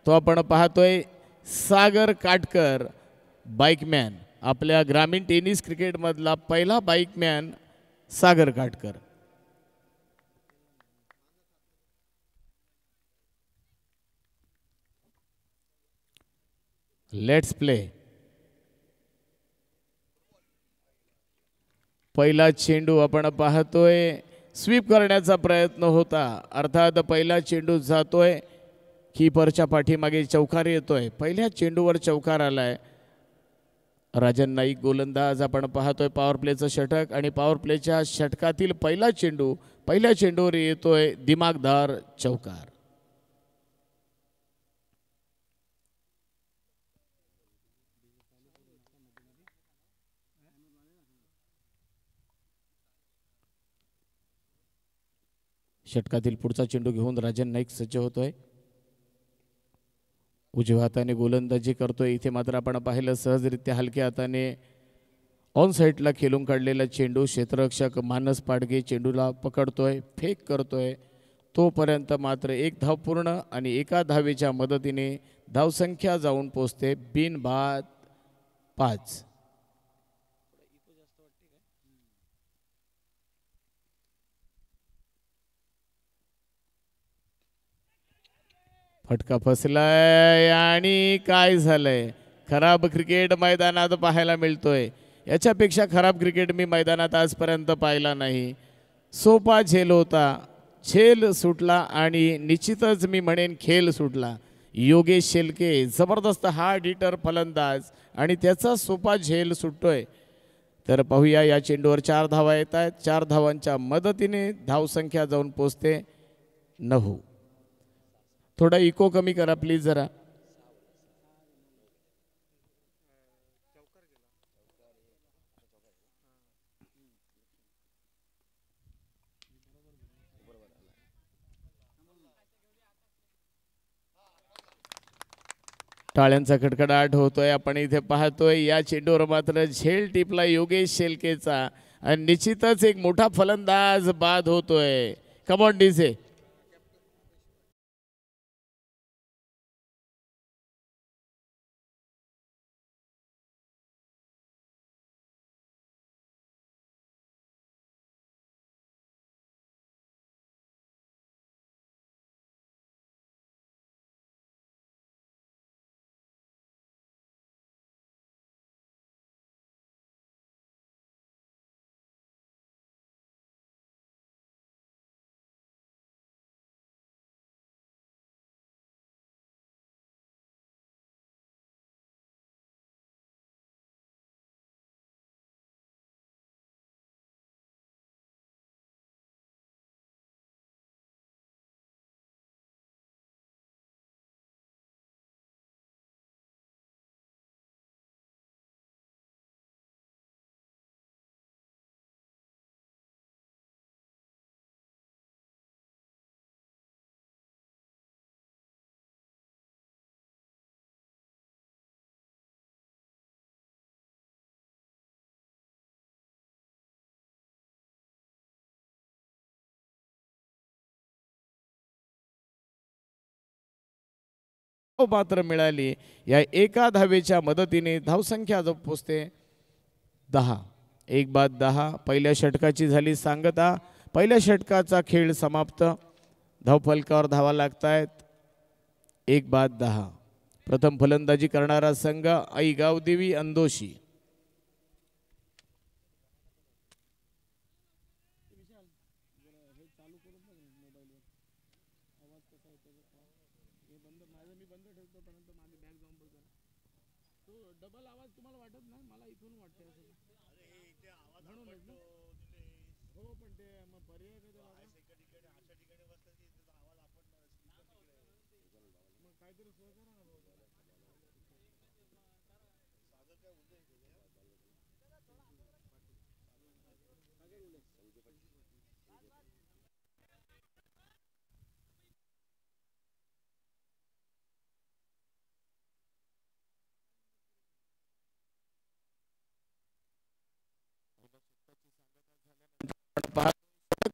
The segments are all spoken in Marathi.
तो आपण पाहतोय सागर काटकर बाईकमॅन, आपल्या ग्रामीण टेनिस क्रिकेटमधला पहिला बाईकमॅन सागर काटकर. Let's play. पहिला चेंडू आपण पाहतोय स्वीप करण्याचा प्रयत्न होता, अर्थात पहिला चेंडू जातोय कीपरच्या पाठीमागे, चौकार येतोय. पहिल्या चेंडूवर चौकार आलाय. राजन नाईक गोलंदाज आपण पाहतोय पॉवर प्लेचं षटक, आणि पॉवर प्लेच्या षटकातील पहिला चेंडू, पहिल्या चेंडूवर येतोय दिमागदार चौकार. षटकातील पुढचा चेंडू घेऊन राजन नाईक सज्ज होतोय. उजव्या हाताने गोलंदाजी करतोय. इथे मात्र आपण पाहिलं सहजरित्या हलक्या हाताने ऑन साईडला खेळून काढलेला चेंडू. क्षेत्ररक्षक मानस पाडगे चेंडूला पकडतोय, फेक करतोय. तोपर्यंत मात्र एक धाव पूर्ण आणि एका धावेच्या मदतीने धावसंख्या जाऊन पोचते बिनबाद 5. फटका फसलाय आणि काय झालंय, खराब क्रिकेट मैदानात पाहायला मिळतोय. याच्यापेक्षा खराब क्रिकेट मी मैदानात आजपर्यंत पाहिला नाही. सोपा झेल होता, झेल सुटला आणि निश्चितच मी म्हणेन खेळ सुटला. योगेश शेलके जबरदस्त हार्ड हिटर फलंदाज आणि त्याचा सोपा झेल सुटतोय. तर पाहूया या चेंडूवर 4 धावा येत आहेत. 4 धावांच्या मदतीने धावसंख्या जाऊन पोचते 9. थोडा इको कमी करा प्लीज जरा. टाळ्यांचा कडकडाट होतोय. आपण इथे पाहतोय या चेंडूवर मात्र झेल टिपला योगेश शेलकेचा आणि निश्चितच एक मोठा फलंदाज बाद होतोय. कम ऑन डीजे. पात्र मिळाली. या एका धावेच्या मदतीने धावसंख्या पोचते 10. 1 बाद 10. पहिल्या षटकाची झाली सांगता. पहिल्या षटकाचा खेळ समाप्त. धावफलकावर धावा लागतायत 1 बाद 10. प्रथम फलंदाजी करणारा संघ आईगाव देवी अंदोशी.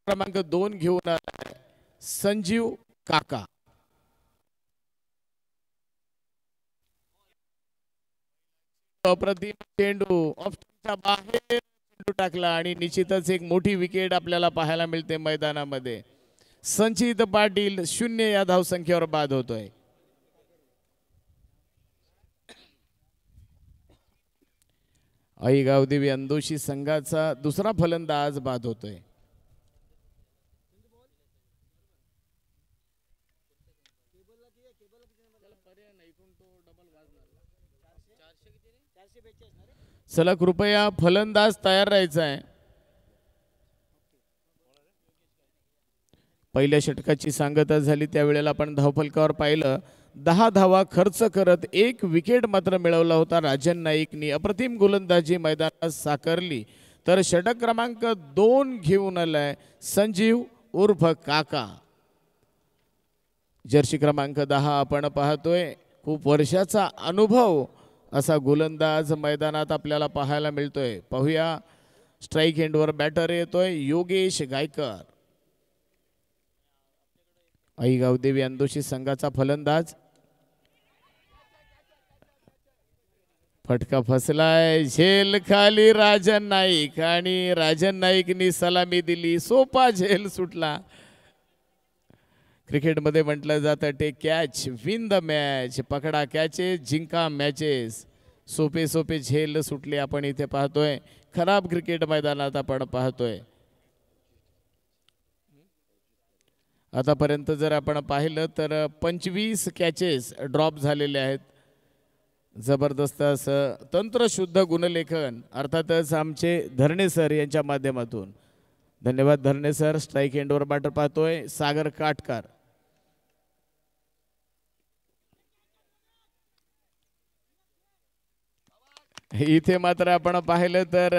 क्रमांक 2 घेऊन संजीव काका. अप्रतिम चेंडू ऑफच्या बाहेर चेंडू टाकला आणि निश्चितच एक मोठी विकेट आपल्याला पाहायला मिळते मैदानामध्ये. संचित पाटील 0 या धावसंख्येवर बाद होतोय. आई गावदेवी अंदोशी संघाचा दुसरा फलंदाज बाद होतोय. चला कृपया फलंदाज तयार राहायचा आहे. पहिल्या षटकाची सांगता झाली त्यावेळेला आपण धावफलकावर पाहिलं 10 धावा खर्च करत 1 विकेट मात्र मिळवला होता राजन नाईकनी. अप्रतिम गोलंदाजी मैदानात साकारली. तर षटक क्रमांक 2 घेऊन आलाय संजीव उर्फ काका. जर्सी क्रमांक 10 आपण पाहतोय. खूप वर्षाचा अनुभव असा गोलंदाज मैदानात आपल्याला पाहायला मिळतोय. पाहूया स्ट्राईक एंडवर बॅटर येतोय योगेश गायकर. आई गावदेवी अंदोशी संघाचा फलंदाज. फटका फसलाय. झेल खाली राजन नाईक आणि राजन नाईकनी सलामी दिली. सोपा झेल सुटला. क्रिकेटमध्ये म्हटलं जातं take catch win the match. पकडा कॅचेस जिंका मॅचेस. सोपे सोपे झेल सुटले आपण इथे पाहतोय. खराब क्रिकेट मैदानात आपण पाहतोय. आतापर्यंत जर आपण पाहिलं तर 25 कॅचेस ड्रॉप झालेले आहेत. जबरदस्त असं तंत्रशुद्ध गुणलेखन अर्थातच आमचे धरणे सर यांच्या माध्यमातून. धन्यवाद धरणे सर. स्ट्राईक एंडवर बॅटर पाहतोय सागर काटकर. इथे मात्र आपण पाहिलं तर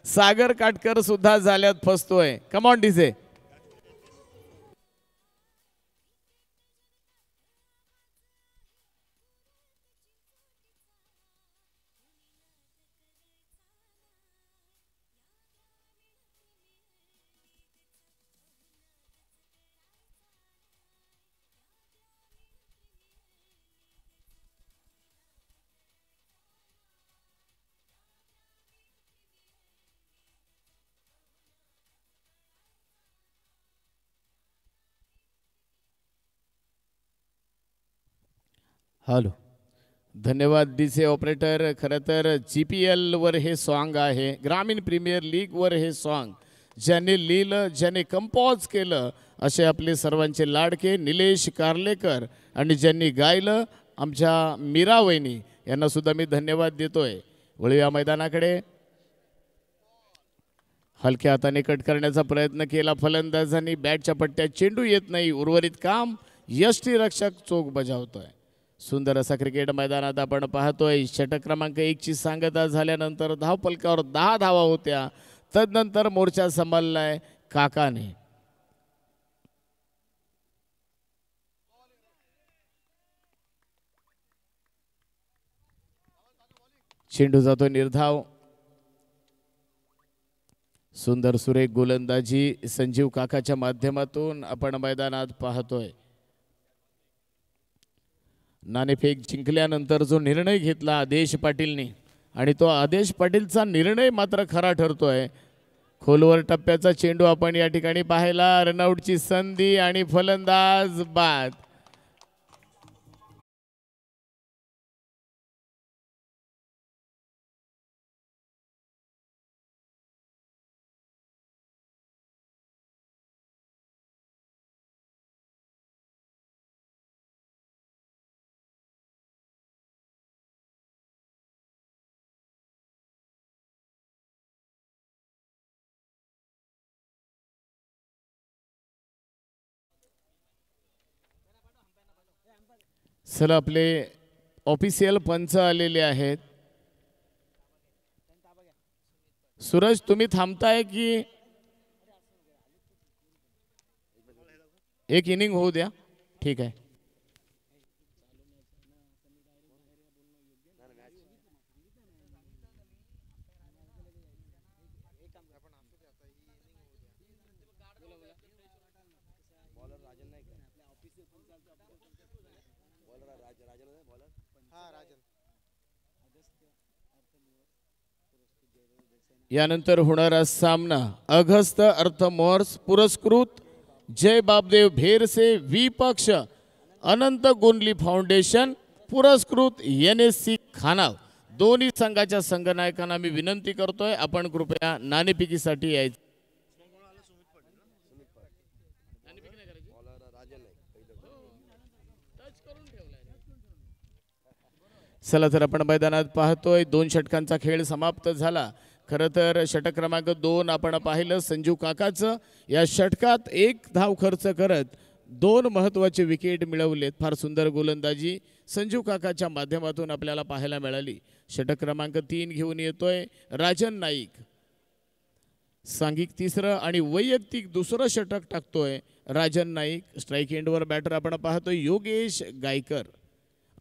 सागर काटकर सुद्धा झाल्यात फसतोय. Come on DJ. हॅलो. धन्यवाद डीजे ऑपरेटर. खरं तर GPL वर हे सॉन्ग आहे. ग्रामीण प्रीमियर लीग वर हे सॉन्ग ज्याने लिहिलं ज्याने कंपोज केलं असे आपले सर्वांचे लाडके निलेश कार्लेकर आणि ज्यांनी गायलं आमच्या मीरा वहिनी यांना सुद्धा मी धन्यवाद देतोय. वळूया मैदानाकडे. हलक्या हाताने कट करण्याचा प्रयत्न केला फलंदाजांनी. बॅटच्या पट्ट्यात चेंडू येत नाही. उर्वरित काम यष्टीरक्षक चोख बजावतोय. सुंदर असा क्रिकेट मैदानात आपण पाहतोय. षटक क्रमांक 1 ची सांगता झाल्यानंतर धावफलकावर 10 धावा होत्या. तदनंतर मोर्चा सांभाळलाय काकाने. चेंडू जातो निर्धाव. सुंदर सुरेख गोलंदाजी संजीव काकाच्या माध्यमातून आपण मैदानात पाहतोय. नाणेफेक जिंकल्यानंतर जो निर्णय घेतला आदेश पाटीलने आणि तो आदेश पाटीलचा निर्णय मात्र खरा ठरतोय. खोलवर टप्प्याचा चेंडू आपण या ठिकाणी पाहिला. रनआउटची संधी आणि फलंदाज बाद. चला आपले ऑफिशियल पंच आलेले आहेत. सूरज तुम्ही थांबताय की एक इनिंग होऊ द्या. ठीक आहे. यानंतर होणारा सामना अगस्त अर्थमोर्स पुरस्कृत जय बापदेव भेरसे विपक्ष अनंत गोंडली फाउंडेशन पुरस्कृत NSC खानाव दोन्ही संघाच्या संघनायकांना मी विनंती करतोय आपण कृपया नाणेफेकीसाठी यायचं. चला तर आपण मैदानात पाहतोय 2 षटकांचा खेळ समाप्त झाला. खरं तर षटक क्रमांक 2 आपण पाहिलं संजू काकाचं या षटकात 1 धाव खर्च करत 2 महत्त्वाचे विकेट मिळवलेत. फार सुंदर गोलंदाजी संजू काकाच्या माध्यमातून आपल्याला पाहायला मिळाली. षटक क्रमांक 3 घेऊन येतोय राजन नाईक. सांघिक तिसरं आणि वैयक्तिक दुसरं षटक टाकतोय राजन नाईक. स्ट्राईक एंडवर बॅटर आपण पाहतोय योगेश गायकर.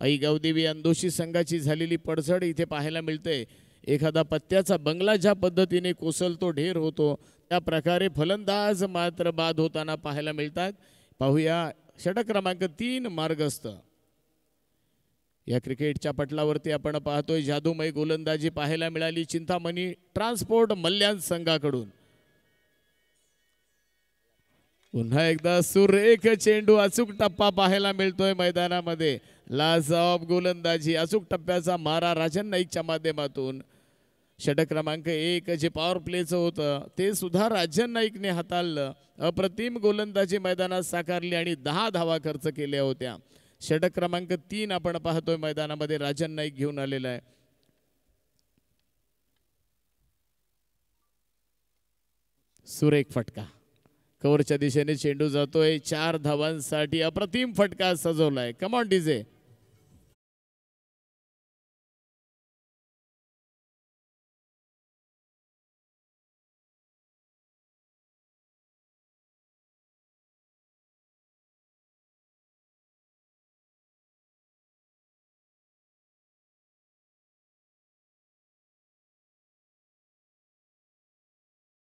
आई गावदेवी अंदोशी संघाची झालेली पडझड इथे पाहायला मिळते. एखादा पत्त्याचा बंगला ज्या पद्धतीने कोसलतो ढेर होतो त्या प्रकारे फलंदाज मात्र बाद होताना पाहायला मिळतात. पाहूया षटक क्रमांक 3 मार्गस्थ. या क्रिकेटच्या पटलावरती आपण पाहतोय जादूमय गोलंदाजी पाहायला मिळाली चिंतामणी ट्रान्सपोर्ट मल्ल्याण संघाकडून. पुन्हा एकदा सुरेख चेंडू अचूक टप्पा पाहायला मिळतोय मैदानामध्ये. लाजवाब गोलंदाजी अचूक टप्प्याचा मारा राजन नाईकच्या माध्यमातून. षटक क्रमांक 1 जे पॉवर प्लेचं होतं ते सुद्धा राजन नाईकने हाताळलं. अप्रतिम गोलंदाजी मैदानात साकारली आणि 10 धावा खर्च केल्या होत्या. षटक क्रमांक 3 आपण पाहतोय मैदानामध्ये राजन नाईक घेऊन आलेला आहे. सुरेख फटका कव्हरच्या दिशेने चेंडू जातोय 4 धावांसाठी. अप्रतिम फटका सजवलाय. कम ऑन डीजे.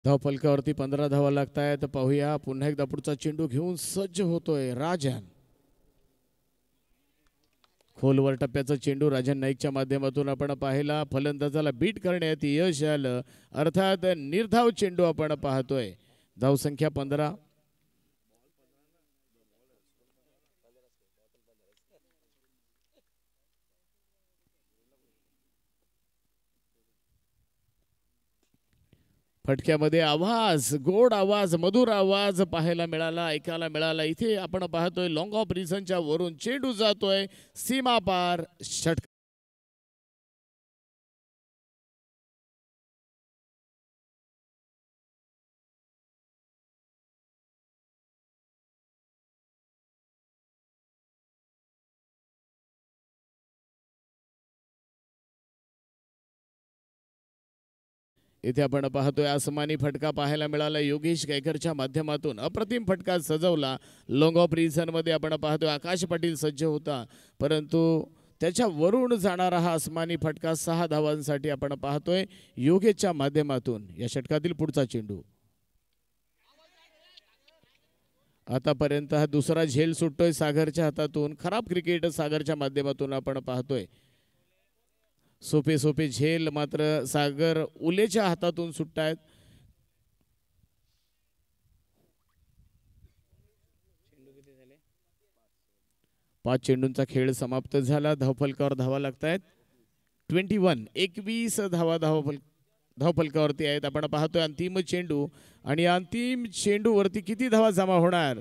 धावफलकावरती 15 धावा लागतायत. पाहूया पुन्हा एकदा पुढचा चेंडू घेऊन सज्ज होतोय राजन. खोलवर टप्प्याचा चेंडू राजन नाईकच्या माध्यमातून आपण पाहिला. फलंदाजाला बीट करण्यात यश आलं. अर्थात निर्धाव चेंडू आपण पाहतोय. धावसंख्या 15. फटक्यामध्ये आवाज गोड आवाज मधुर आवाज पाहायला मिळाला ऐकायला मिळाला. इथे आपण पाहतोय लॉंग ऑफ रिझनच्या वरून चेंडू जातोय सीमा पार. षटक इथे आपण पाहतोय आसमानी फटका पाहायला मिळाला योगेश गायकरच्या माध्यमातून. अप्रतिम फटका सजवला. लॉंग ऑफ रिझन मध्ये आपण पाहतोय आकाश पाटील सज्ज होता परंतु त्याच्या वरून जाणारा हा आसमानी फटका 6 धावांसाठी आपण पाहतोय योगेशच्या माध्यमातून. या षटकातील पुढचा चेंडू आतापर्यंत हा दुसरा झेल सुटतोय सागरच्या हातातून. खराब क्रिकेट सागरच्या माध्यमातून आपण पाहतोय. सोपे सोपे झेल मात्र सागर उलेच्या हातातून सुटतायत. पाच चेंडूंचा खेळ समाप्त झाला. धावफलकावर धावा लागतायत 21 धावफलकावरती आहेत. आपण पाहतोय अंतिम चेंडू आणि अंतिम चेंडूवरती किती धावा जमा होणार.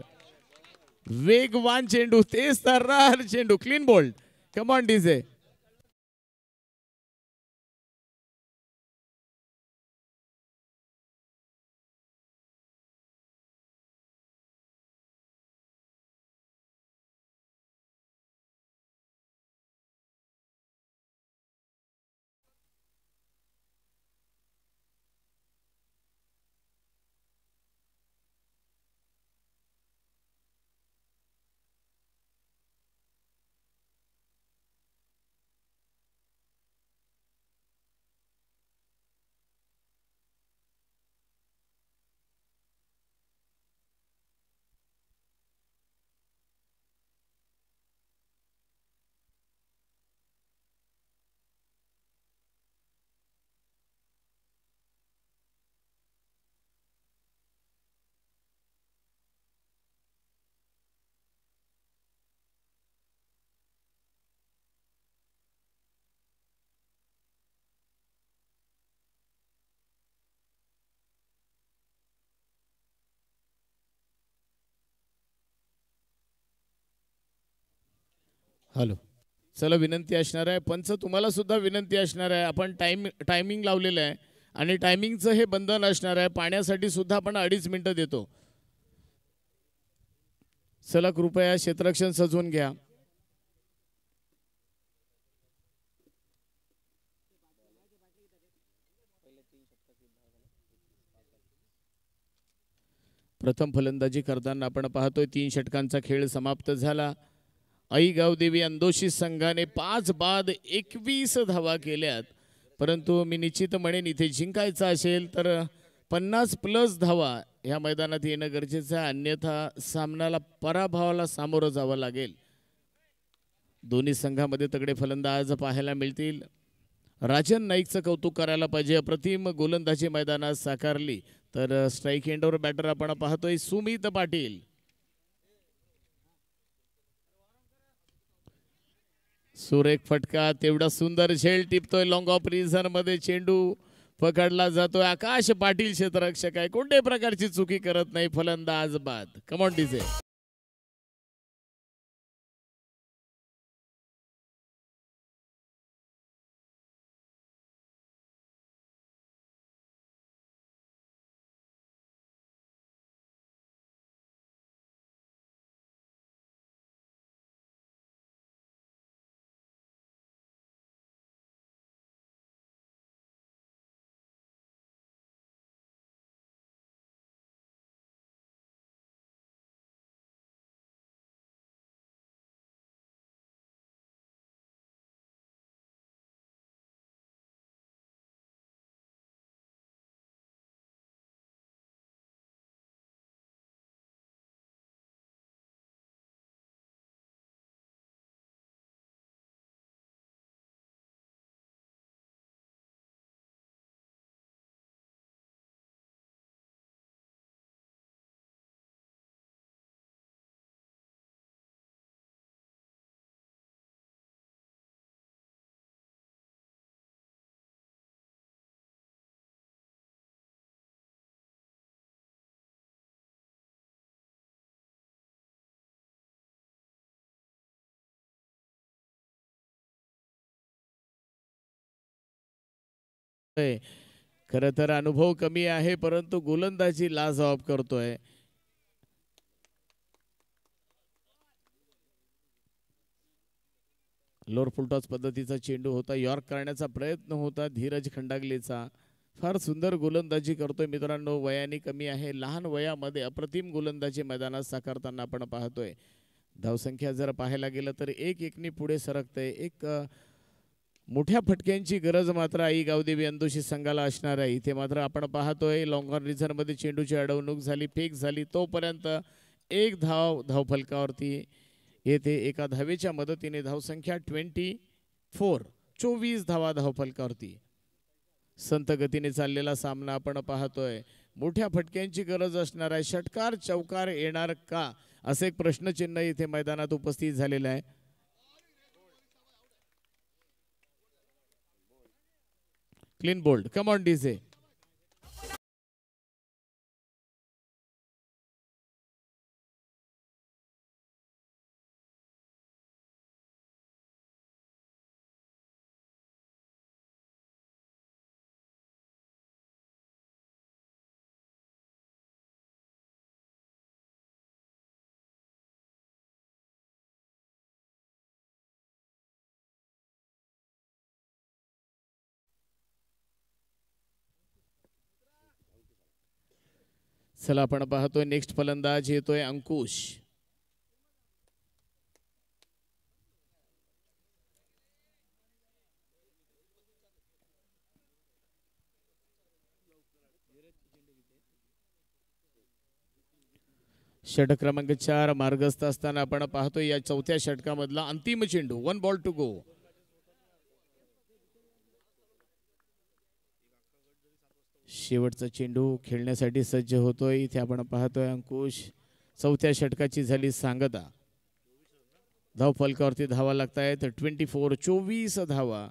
वेगवान चेंडू तेज तर्रार चेंडू clean bowled. Come on DJ. Hello. चला, विनंती असणार आहे पंच, तुम्हाला सुद्धा विनंती असणार आहे. आपण टायमिंग लावलेलं आहे आणि टायमिंगचं हे बंधन असणार आहे. पाण्यासाठी सुद्धा आपण 2.5 मिनिटं देतो. चला, कृपया क्षेत्ररक्षण सजवून घ्या. प्रथम फलंदाजी करताना आपण पाहतोय 3 षटकांचा खेळ समाप्त झाला. आई गावदेवी अंदोशी संघाने 5 बाद 21 धावा केल्यात. परंतु मी निश्चित म्हणेन इथे जिंकायचं असेल तर 50+ धावा ह्या मैदानात येणं गरजेचं आहे, अन्यथा सामन्याला पराभवाला सामोरं जावं लागेल. दोन्ही संघामध्ये तगडे फलंदाज पाहायला मिळतील. राजन नाईकचं कौतुक करायला पाहिजे. अप्रतिम गोलंदाजी मैदानात साकारली. तर स्ट्राईक एंडवर बॅटर आपण पाहतोय सुमित पाटील. सुरेख फटका, तेवढा सुंदर झेल टिपतोय. लॉंग ऑफ रिझन मध्ये चेंडू पकडला जातोय. आकाश पाटील क्षेत्ररक्षक आहे, कोणत्याही प्रकारची चुकी करत नाही. फलंदाज बाद. Come on DJ. खरं तर अनुभव कमी आहे, परंतु गोलंदाजी लाजवाब करतोय. लोअर फुलटॉस पद्धतीचा चेंडू होता. यॉर्क करण्याचा प्रयत्न होता धीरज खंडागलेचा. फार सुंदर गोलंदाजी करतोय मित्रांनो. वयाने कमी आहे, लहान वयामध्ये अप्रतिम गोलंदाजी मैदानात साकारताना आपण पाहतोय. धावसंख्या जर पाहायला गेलं तर 1-1 पुढे सरकते. एक मोठ्या फटक्यांची गरज मात्र आई गावदेवी अंदोशी संघाला असणार आहे. इथे मात्र आपण पाहतोय लॉंग ऑन रिझन मध्ये चेंडूची अडवणूक झाली, फेक झाली. तोपर्यंत एक धावफलकावरती येथे एका धावेच्या मदतीने धावसंख्या 24 धावा धावफलकावरती. संत गतीने चाललेला सामना आपण पाहतोय. मोठ्या फटक्यांची गरज असणार आहे. षटकार चौकार येणार का, असे एक प्रश्नचिन्ह इथे मैदानात उपस्थित झालेलं आहे. Clean bowled. Come on DJ. चला, आपण पाहतोय नेक्स्ट फलंदाज येतोय अंकुश. षटक क्रमांक 4 मार्गस्थ असताना आपण पाहतोय या चौथ्या षटकामधला अंतिम चेंडू. 1 बॉल टू गो. शेवटचा चेंडू खेळण्यासाठी सज्ज होतोय. इथे आपण पाहतोय अंकुश. चौथ्या षटकाची झाली सांगता. धाव फलकावरती धावा लागतायत 24 धावा.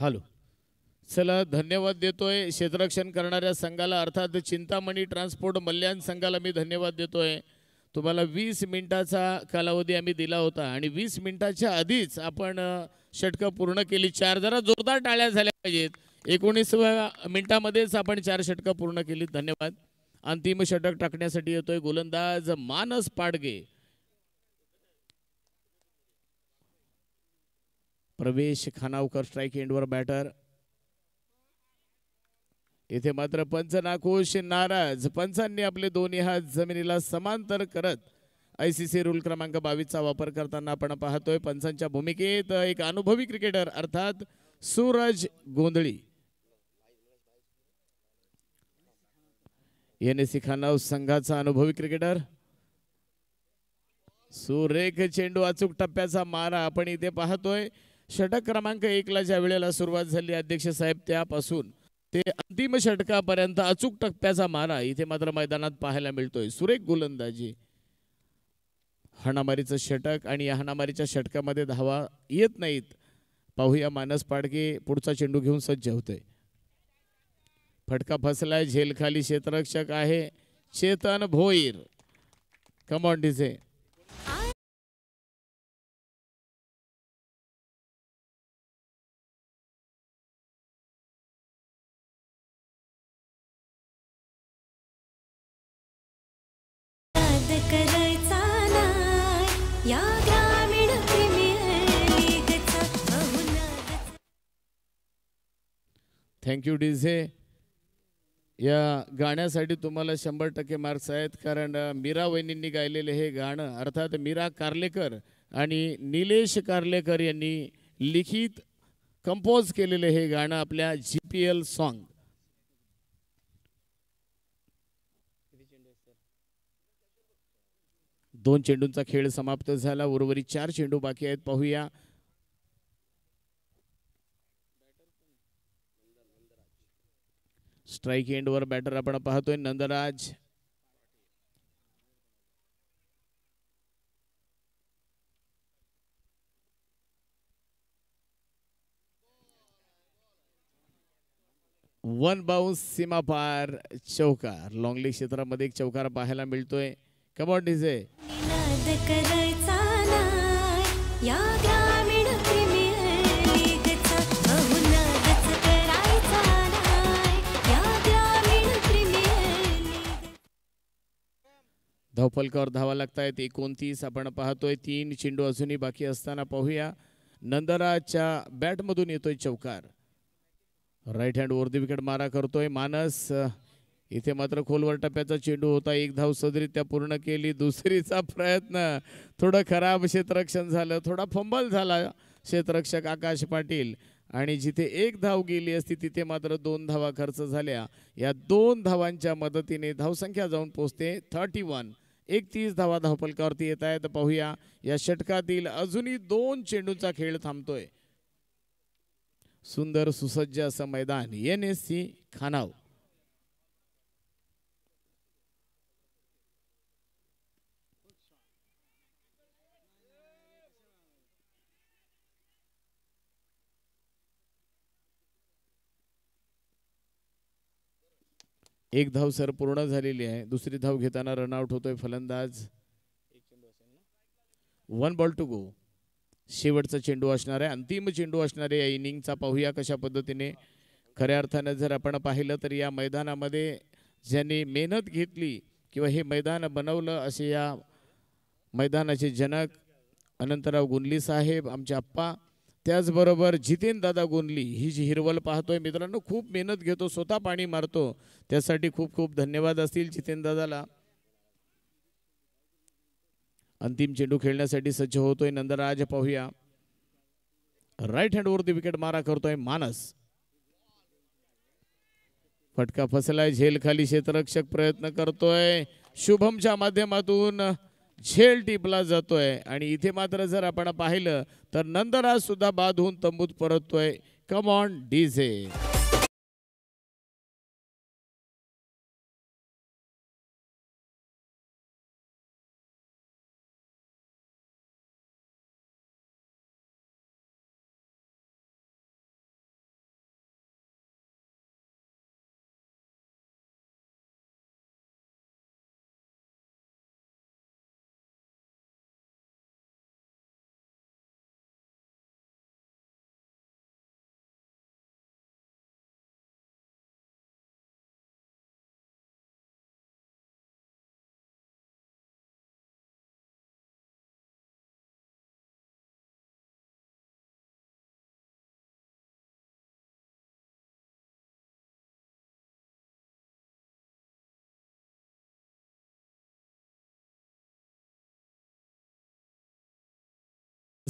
हॅलो. चला धन्यवाद देतोय क्षेत्ररक्षण करणाऱ्या संघाला, अर्थात चिंतामणी ट्रान्सपोर्ट मल्याण संघाला मी धन्यवाद देतोय. तुम्हाला 20 मिनिटाचा कालावधी आम्ही दिला होता आणि 20 मिनिटाच्या आधीच आपण षटकं पूर्ण केली. 4 जरा जोरदार टाळ्या झाल्या पाहिजेत. 19व्या मिनिटामध्येच आपण 4 षटकं पूर्ण केली. धन्यवाद. अंतिम षटक टाकण्यासाठी येतोय गोलंदाज मानस पाडगे. प्रवेश खानावकर स्ट्राईक एंडवर बॅटर. इथे मात्र पंच नाखुश नाराज. पंचांनी आपले दोन्ही हात जमिनीला समांतर करत ICC रूल क्रमांक 22चा वापर करताना आपण पाहतोय. पंचांच्या भूमिकेत एक अनुभवी क्रिकेटर अर्थात सूरज गोंधळी. NSC खानाव संघाचा अनुभवी क्रिकेटर. सुरेख चेंडू, अचूक टप्प्याचा मारा आपण इथे पाहतोय. षटक क्रमांक 1ला ज्या वेळेला सुरुवात झाली अध्यक्ष साहेब, त्यापासून ते अंतिम षटकापर्यंत अचूक टप्प्याचा मारा इथे मात्र मैदानात पाहायला मिळतोय. सुरेख गोलंदाजी, हाणामारीचं षटक आणि या हाणामारीच्या षटकामध्ये धावा येत नाहीत. पाहूया मानस पाडगे पुढचा चेंडू घेऊन सज्ज होतोय. फटका फसलाय, झेल खाली क्षेत्ररक्षक आहे चेतन भोईर. कम ऑन डीजे. Thank you DJ. या गाण्यासाठी तुम्हाला 100% मार्क्स आहेत, कारण मीरा वहिनींनी गायलेले हे गाणं अर्थात मीरा कार्लेकर आणि निलेश कार्लेकर यांनी लिखित कंपोज केलेले हे गाणं आपल्या GPL सॉन्ग. दोन चेंडूंचा खेळ समाप्त झाला. उर्वरित 4 चेंडू बाकी आहेत. पाहूया स्ट्राईक एंडवर बॅटर आपण पाहतोय नंदराज. वन बाउन्स सीमा पार चौकार. लॉंगली क्षेत्रामध्ये एक चौकार पाहायला मिळतोय. कम ऑन डीजे. धावफलकावर धावा लागतायत 29 आपण पाहतोय. 3 चेंडू अजूनही बाकी असताना पाहूया नंदराजच्या बॅटमधून येतोय चौकार. Right hand over the wicket मारा करतोय मानस. इथे मात्र खोलवर टप्प्याचा चेंडू होता. 1 धाव सदरीत्या पूर्ण केली. दुसरीचा प्रयत्न थोडं खराब क्षेत्ररक्षण झालं, थोडा फंबल झाला क्षेत्ररक्षक आकाश पाटील आणि जिथे 1 धाव गेली असती तिथे मात्र 2 धावा खर्च झाल्या. या 2 धावांच्या मदतीने धावसंख्या जाऊन पोहोचते 31. 31 धावा धावफलकावरती येत आहेत. पाहूया या षटकातील अजूनही 2 चेंडूंचा खेळ थांबतोय. सुंदर सुसज्ज असं मैदान NSC खानाव. एक धाव सर पूर्ण झालेली आहे. दुसरी धाव घेताना रनआउट होतोय फलंदाज. 1 बॉल टू गो. शेवटचा चेंडू असणार आहे, अंतिम चेंडू असणार आहे या इनिंगचा. पाहूया कशा पद्धतीने. खऱ्या अर्थानं जर आपण पाहिलं तर या मैदानामध्ये ज्यांनी मेहनत घेतली किंवा हे मैदान बनवलं असे या मैदानाचे जनक अनंतराव गुंडली साहेब, आमचे आप्पा, त्याचबरोबर जितेंद्र दादा गुंडली. ही जी हिरवल पाहतोय मित्रांनो, खूप मेहनत घेतो, स्वतः पाणी मारतो, त्यासाठी खूप खूप धन्यवाद असतील जितेंद्र दादाला. अंतिम चेंडू खेळण्यासाठी सज्ज होतोय नंदराज. पाहूया right hand over the wicket मारा करतोय मानस. फटका फसलाय, झेल खाली क्षेत्ररक्षक प्रयत्न करतोय. शुभमच्या माध्यमातून झेल टिपला जातोय आणि इथे मात्र जर आपण पाहिलं तर नंदराज सुद्धा बाद होऊन तंबूत परततोय. कम ऑन डीजे.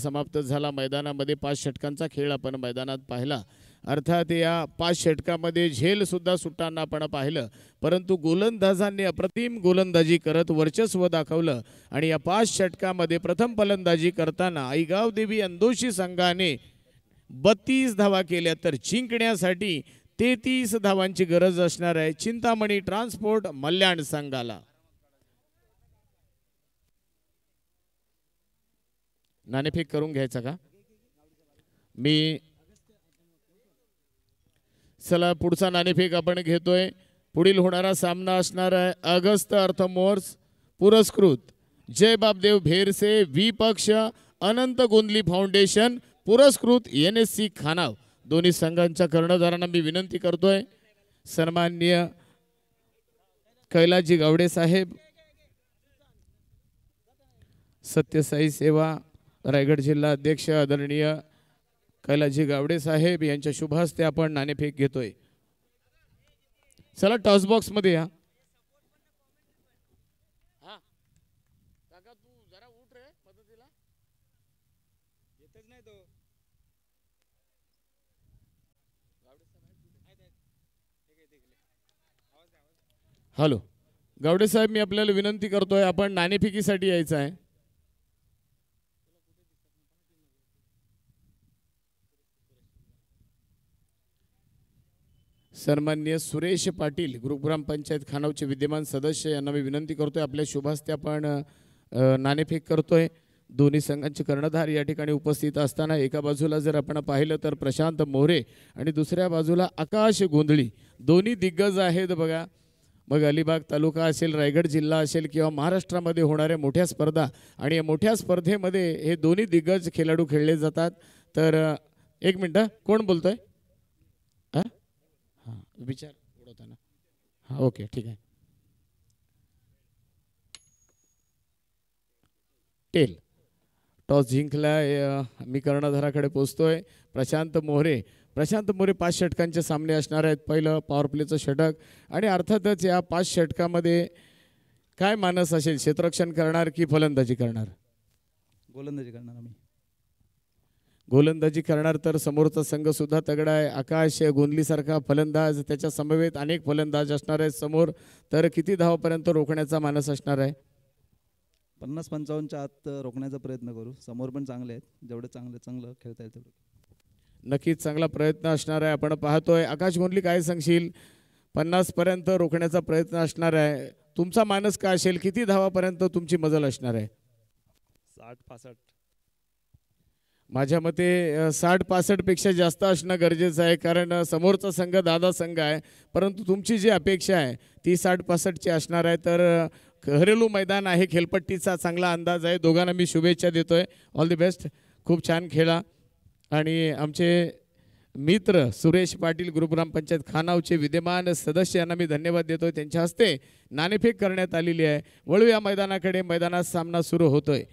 समाप्त झाला. मैदानामध्ये 5 षटकांचा खेळ आपण मैदानात पाहिला. अर्थात या 5 षटकामध्ये झेल सुद्धा सुटताना आपण पाहिलं, परंतु गोलंदाजांनी अप्रतिम गोलंदाजी करत वर्चस्व दाखवलं आणि या 5 षटकामध्ये प्रथम फलंदाजी करताना आईगाव देवी अंदोशी संघाने 32 धावा केल्या, तर जिंकण्यासाठी 33 धावांची गरज असणार आहे चिंतामणी ट्रान्सपोर्ट मल्याण संघाला. नाणेफेक करून घ्यायचा का मी? चला पुढचा नाणेफेक आपण घेतोय. पुढील होणारा सामना असणार आहे अगस्त अर्थमोर्स पुरस्कृत जय बापदेव भेरसे विपक्ष अनंत गोंदली फाउंडेशन पुरस्कृत NSC खानाव. दोन्ही संघांच्या कर्णधारांना मी विनंती करतोय, सन्माननीय कैलासजी गावडे साहेब, सत्यसाई सेवा रायगड जिल्हा अध्यक्ष आदरणीय कैलासजी गावडे साहेब यांच्या शुभ हस्ते आपण नाणेफेक घेतोय. चला टॉस बॉक्स मध्ये या. हॅलो गावडे साहेब, मी आपल्याला विनंती करतोय, आपण नाणेफेकीसाठी यायचं आहे. सन्माननीय सुरेश पाटील ग्रुप ग्रामपंचायत खानावचे विद्यमान सदस्य यांना मी विनंती करतोय, आपल्या शुभास्ते आपण नाणेफेक करतोय. दोन्ही संघांचे कर्णधार या ठिकाणी उपस्थित असताना एका बाजूला जर आपण पाहिलं तर प्रशांत मोरे आणि दुसऱ्या बाजूला आकाश गोंधळी, दोन्ही दिग्गज आहेत बघा. मग अलिबाग तालुका असेल, रायगड जिल्हा असेल किंवा महाराष्ट्रामध्ये होणाऱ्या मोठ्या स्पर्धा आणि या मोठ्या स्पर्धेमध्ये हे दोन्ही दिग्गज खेळाडू खेळले जातात. तर एक मिनटं, कोण बोलतोय? हां विचार उडवताना. हां ओके ठीक आहे. टेल टॉस जिंकला, मी कर्णधाराकडे पोचतोय. प्रशांत मोरे 5 षटकांचे सामने असणार आहेत. पहिलं पॉवर प्लेचं षटक आणि अर्थातच या 5 षटकामध्ये काय मानस असेल, क्षेत्ररक्षण करणार की फलंदाजी करणार? गोलंदाजी करणार आम्ही. गोलंदाजी करणार, तर समोरचा संघ सुद्धा तगडा आहे. आकाश गोंधलीसारखा फलंदाज, त्याच्या समवेत अनेक फलंदाज असणार आहेत समोर. तर किती धावापर्यंत रोखण्याचा मानस असणार आहे? 50-55च्या आत रोखण्याचा प्रयत्न करू. समोर पण चांगले आहेत, जेवढे चांगलं खेळता येईल तेवढं. नक्कीच चांगला प्रयत्न असणार आहे. आपण पाहतोय आकाश गोंधली, काय सांगशील? 50 पर्यंत रोखण्याचा प्रयत्न असणार आहे. तुमचा मानस काय असेल, किती धावापर्यंत तुमची मजल असणार आहे? 60-65. माझ्या मते 60-65 पेक्षा जास्त असणं गरजेचं आहे, कारण समोरचा संघ दादा संघ आहे. परंतु तुमची जी अपेक्षा आहे ती 60-65ची असणार आहे. तर घरेलू मैदान आहे, खेळपट्टीचा चांगला अंदाज आहे. दोघांना मी शुभेच्छा देतोय. ऑल दी बेस्ट, खूप छान खेळा. आणि आमचे मित्र सुरेश पाटील ग्रुप ग्रामपंचायत खानावचे विद्यमान सदस्य यांना मी धन्यवाद देतोय. त्यांच्या हस्ते नाणेफेक करण्यात आलेली आहे. वळूया मैदानाकडे. मैदानात सामना सुरू होतोय.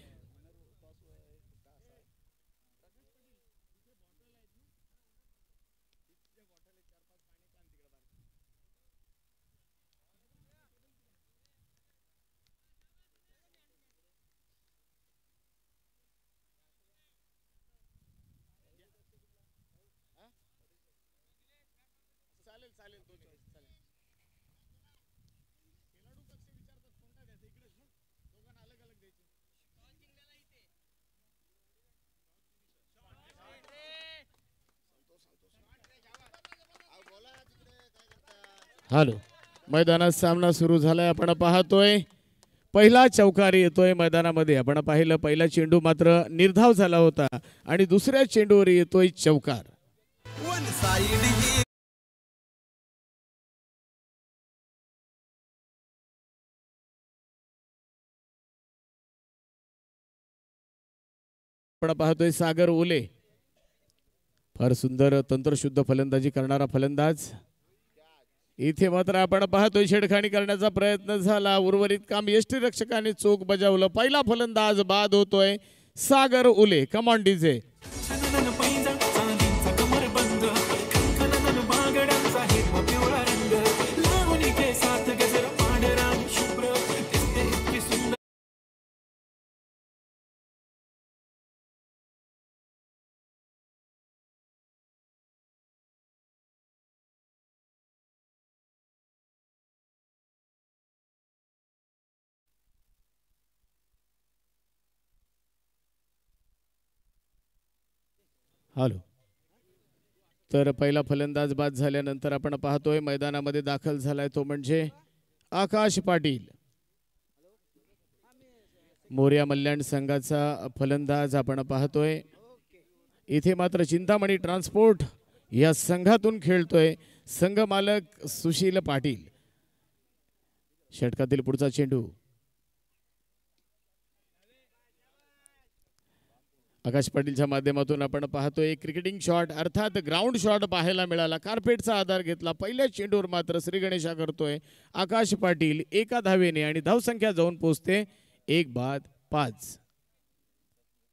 हॅलो, मैदानात सामना सुरू झालाय. आपण पाहतोय पहिला चौकार येतोय मैदानामध्ये. आपण पाहिलं पहिला चेंडू मात्र निर्धाव झाला होता आणि दुसऱ्या चेंडूवर येतोय चौकार. आपण पाहतोय सागर ओले, फार सुंदर तंत्रशुद्ध फलंदाजी करणारा फलंदाज. इथे मात्र आपण पाहतोय छेडखाणी करण्याचा प्रयत्न झाला. उर्वरित काम यष्टीरक्षकाने चोख बजावलं. पहिला फलंदाज बाद होतोय सागर ओले. Come on DJ. हॅलो. तर पहिला फलंदाज बाद झाल्यानंतर आपण पाहतोय मैदानामध्ये दाखल झालाय तो म्हणजे आकाश पाटील. मोर्या मल्याण संघाचा फलंदाज आपण पाहतोय. इथे मात्र चिंतामणी ट्रान्सपोर्ट या संघातून खेळतोय संघ मालक सुशील पाटील. षटकातील पुढचा चेंडू आकाश पाटीलच्या माध्यमातून आपण पाहतोय क्रिकेटिंग शॉट अर्थात ग्राउंड शॉट पाहायला मिळाला. कार्पेटचा आधार घेतला. पहिल्या चेंडूवर मात्र श्री गणेशा करतोय आकाश पाटील एका धावेने आणि धावसंख्या जाऊन पोहोचते 1-5.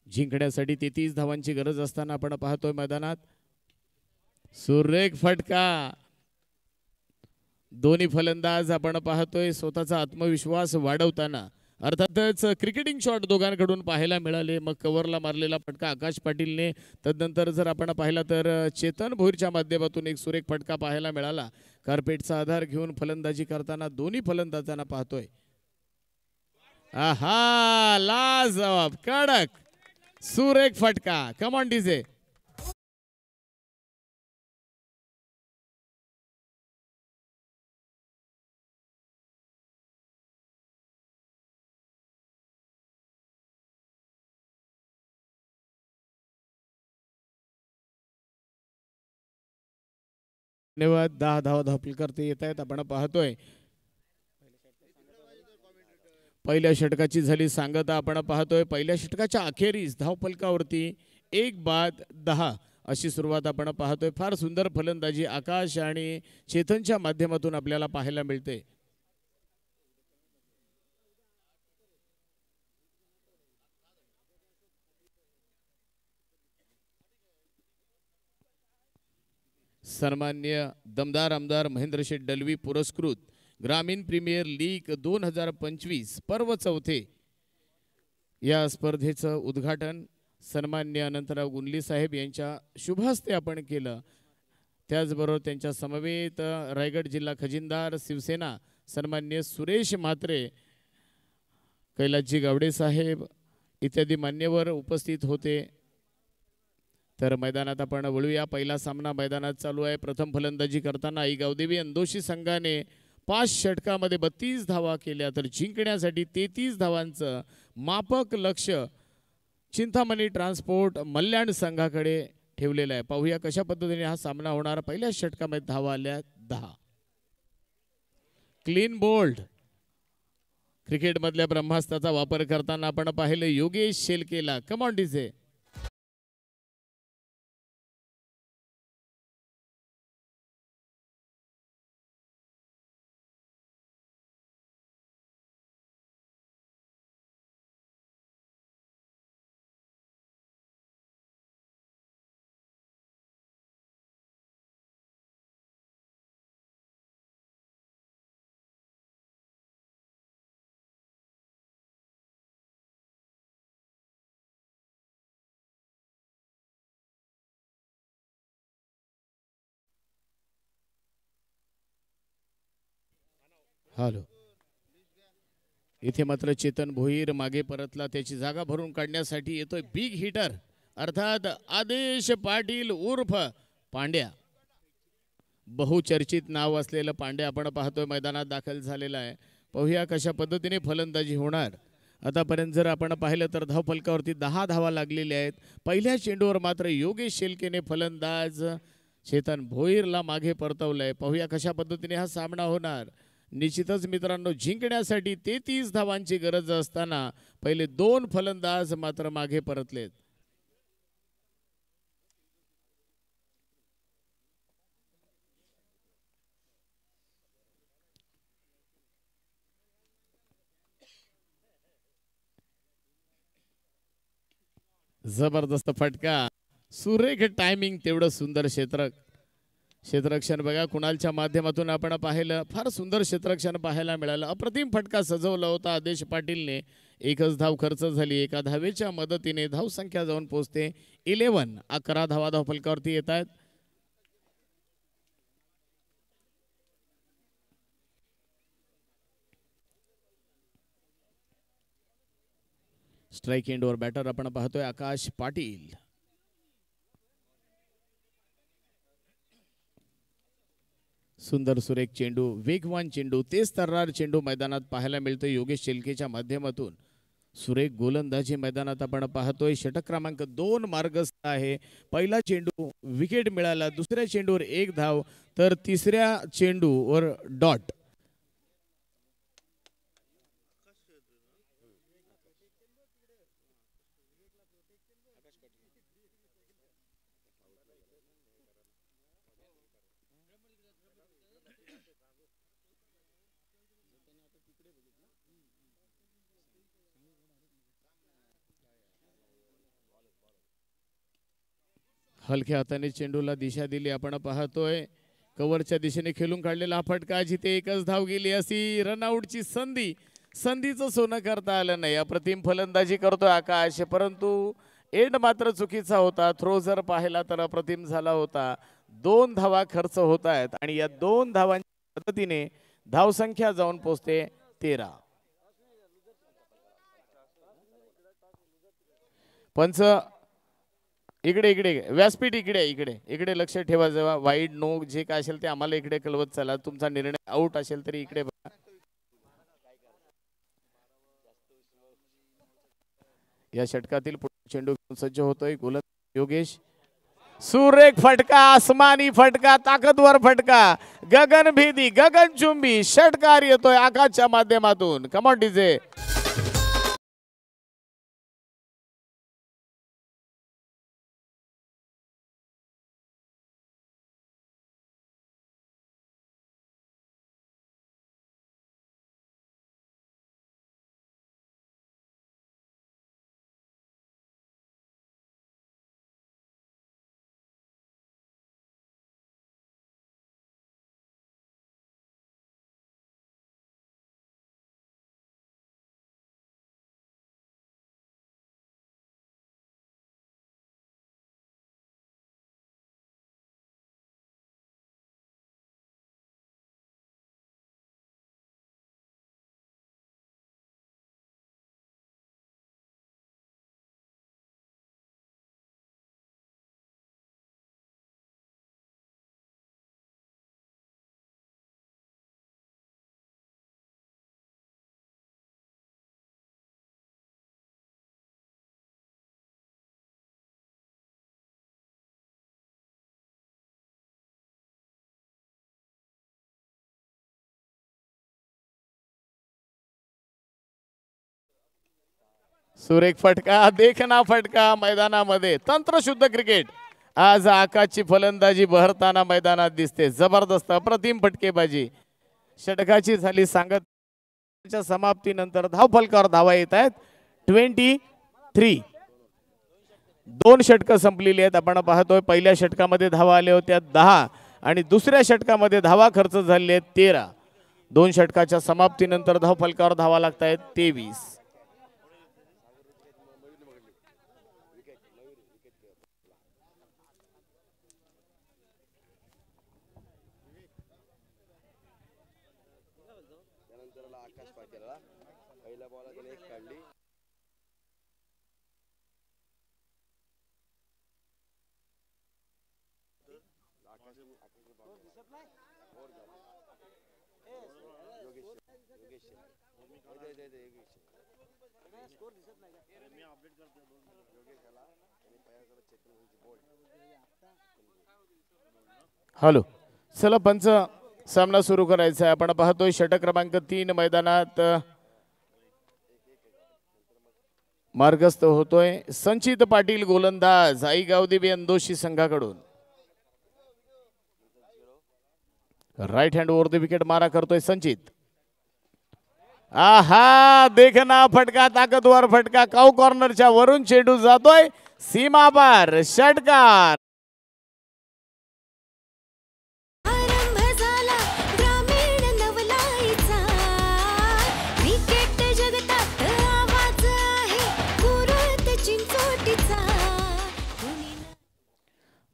जिंकण्यासाठी 33 धावांची गरज असताना आपण पाहतोय मैदानात सुरेख फटका. दोन्ही फलंदाज आपण पाहतोय स्वतःचा आत्मविश्वास वाढवताना. अर्थातच क्रिकेटिंग शॉट दोघांकडून पाहायला मिळाले. मग कव्हरला मारलेला फटका आकाश पाटीलने, तदनंतर जर आपण पाहिला तर चेतन भोईरच्या माध्यमातून एक सुरेख फटका पाहायला मिळाला. कार्पेटचा आधार घेऊन फलंदाजी करताना दोन्ही फलंदाजांना पाहतोय. आहा, लाजवाब कडक सुरेख फटका. कम ऑन डीजे. धन्यवाद. 10 धावा धापल करते येत आहेत. आपण पाहतोय पहिल्या षटकाची झाली सांगता. आपण पाहतोय पहिल्या षटकाच्या अखेरीस धावफलकावरती 1-10 अशी सुरुवात आपण पाहतोय. फार सुंदर फलंदाजी आकाश आणि चेतनच्या माध्यमातून आपल्याला पाहायला मिळते. सन्मान्य दमदार आमदार महेंद्र शेठ दलवी पुरस्कृत ग्रामीण प्रीमियर लीग 2025 पर्व चौथे या स्पर्धेचं उद्घाटन सन्मान्य अनंतराव गुंडली साहेब यांच्या शुभहस्ते आपण केलं. त्याचबरोबर त्यांच्या समवेत रायगड जिल्हा खजिनदार शिवसेना सन्मान्य सुरेश म्हात्रे, कैलासजी गावडे साहेब इत्यादी मान्यवर उपस्थित होते. तर मैदानात आपण वळूया. पहिला सामना मैदानात चालू आहे. प्रथम फलंदाजी करताना आई गावदेवी अंदोशी संघाने 5 षटकामध्ये 32 धावा केल्या. तर जिंकण्यासाठी 33 धावांचं मापक लक्ष चिंतामणी ट्रान्सपोर्ट मल्याण संघाकडे ठेवलेलं आहे. पाहूया कशा पद्धतीने हा सामना होणार. पहिल्या षटकामध्ये धावा आल्या 10. क्लीन बोल्ड क्रिकेटमधल्या ब्रह्मास्त्राचा वापर करताना आपण पाहिले योगेश शेलकेला. Come on DJ. हॅलो. इथे मात्र चेतन भोईर मागे परतला. त्याची जागा भरून काढण्यासाठी येतोय बिग हिटर अर्थात आदेश पाटील उर्फ पांड्या. बहुचर्चित नाव असलेलं पांड्या आपण पाहतोय मैदानात दाखल झालेला आहे. पाहूया कशा पद्धतीने फलंदाजी होणार. आतापर्यंत जर आपण पाहिलं तर धावफलकावरती 10 धावा लागलेल्या आहेत. पहिल्या चेंडूवर मात्र योगेश शेलकेने फलंदाज चेतन भोईरला मागे परतवलंय. पाहूया कशा पद्धतीने हा सामना होणार. निश्चितच मित्रांनो, जिंकण्यासाठी 33 धावांची गरज असताना पहिले 2 फलंदाज मात्र मागे परतलेत. जबरदस्त फटका, सुरेख टायमिंग, तेवढं सुंदर क्षेत्ररक्षण बघा. कुणालच्या माध्यमातून आपण पाहिलं फार सुंदर क्षेत्ररक्षण पाहायला मिळालं. अप्रतिम फटका सजवला होता आदेश पाटीलने. एकच धाव खर्च झाली. एका धावेच्या मदतीने धावसंख्या जाऊन पोहोचते 11. 11 धावा धावफलकावरती येत आहेत. स्ट्राइक एंडवर बॅटर आपण पाहतोय आकाश पाटील. सुंदर सुरेख चेंडू, वेगवान चेंडू, तेज तर्रार चेंडू मैदानात पाहायला मिळतो योगेश शेलकेच्या माध्यमातून. सुरेख गोलंदाजी मैदानात आपण पाहतोय. षटक क्रमांक 2 मार्गस्थ आहे. पहिला चेंडू विकेट मिळाला, दुसऱ्या चेंडूवर 1 धाव, तर तिसऱ्या चेंडूवर डॉट. हलक्या हाताने चेंडूला दिशा दिली आपण पाहतोय. कव्हरच्या दिशेने खेळून काढलेला फटका, जिथे एकच धाव गेली अशी रनआउटची संधीचं सोनं करता आलं नाही. अप्रतिम फलंदाजी करतोय आकाश, परंतु एंड मात्र चुकीचा होता. थ्रो जर पाहिला तर अप्रतिम झाला होता. 2 धावा खर्च होत आहेत आणि या 2 धावांच्या मदतीने धावसंख्या जाऊन पोहोचते 13. पंच इकडे इकडे व्यासपीठ इकडे लक्ष ठेवा. जेव्हा वाईड नो जे काय असेल ते आम्हाला इकडे कळवत चला. तुमचा निर्णय आउट असेल तरी इकडे बघा. या षटकातील चेंडू घेऊन सज्ज होतोय गोलंदाज योगेश. सुरेख फटका, आसमानी फटका, ताकदवर फटका, गगनभेदी गगनचुंबी षटकार येतोय आकाशच्या माध्यमातून. कम ऑन डीजे. सुरेख फटका, देखना फटका मैदानामध्ये. तंत्रशुद्ध क्रिकेट आज आकाशची फलंदाजी बहरताना मैदानात दिसते. जबरदस्त अप्रतिम फटकेबाजी. षटकाची झाली सांगत समाप्तीनंतर धावफलकावर धावा येत आहेत 23. 2 षटकं संपलेली आहेत. आपण पाहतोय पहिल्या षटकामध्ये धावा आल्या होत्या 10 आणि दुसऱ्या षटकामध्ये धावा खर्च झालेले आहेत 13. 2 षटकाच्या समाप्तीनंतर धावफलकावर धावा लागत आहेत 23. हॅलो, चला पंच सामना सुरू करायचा आहे. आपण पाहतोय षटक क्रमांक 3 मैदानात मार्गस्थ होतोय. संचित पाटील गोलंदाज आई गावदेवी अंदोशी संघाकडून. Right hand over the wicket मारा करतोय संचित. आहा, देखना फटका, ताकदवर फटका, काऊ कॉर्नरच्या वरून चेंडू जातोय सीमा पार. षटकार.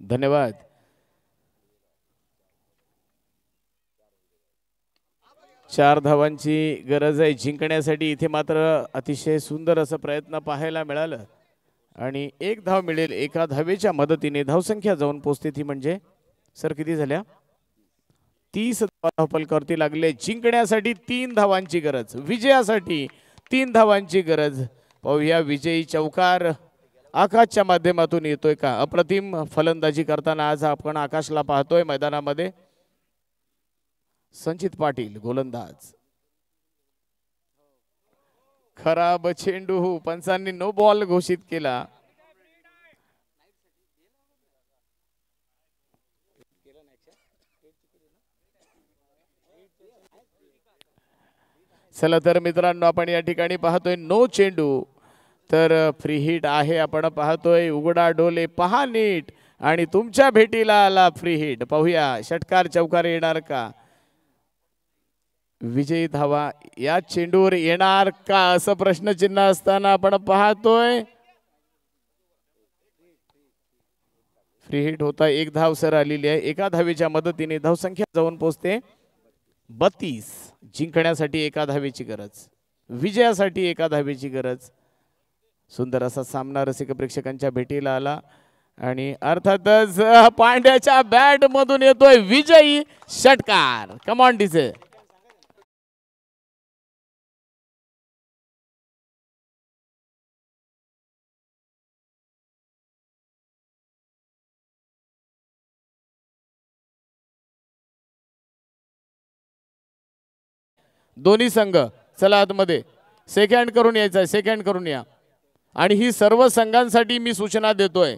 धन्यवाद. चार धावांची गरज आहे जिंकण्यासाठी. इथे मात्र अतिशय सुंदर असं प्रयत्न पाहायला मिळालं आणि 1 धाव मिळेल. एका धावेच्या मदतीने धावसंख्या जाऊन पोहोचते ती म्हणजे सर किती झाल्या 30 धावफलकावरती लागले. जिंकण्यासाठी 3 धावांची गरज, विजयासाठी 3 धावांची गरज. पाहूया विजयी चौकार आकाशच्या माध्यमातून येतोय का. अप्रतिम फलंदाजी करताना आज आपण आकाशला पाहतोय मैदानामध्ये. संचित पाटील गोलंदाज. खराब चेंडू, पंचांनी नो बॉल घोषित केला. चला तर मित्रांनो, आपण या ठिकाणी पाहतोय नो चेंडू, तर फ्री हिट आहे. आपण पाहतोय उघडा डोले पहा नीट, आणि तुमच्या भेटीला आला फ्री हिट. पाहूया षटकार चौकार येणार का, विजयी धावा या चेंडूवर येणार का, असं प्रश्नचिन्ह असताना आपण पाहतोय फ्री हिट होता. 1 धाव सर आलेली आहे. एका धावेच्या मदतीने धावसंख्या जाऊन पोहोचते 32. जिंकण्यासाठी 1 धावेची गरज, विजयासाठी 1 धावेची गरज. सुंदर असा सामना रसिक प्रेक्षकांच्या भेटीला आला, आणि अर्थातच पांड्याच्या बॅट मधून येतोय विजयी षटकार. कम ऑन डीजे. दोन्ही संघ चला आतमध्ये, सेकंड करून यायचा, सेकंड करून या. आणि ही सर्व संघांसाठी मी सूचना देतोय.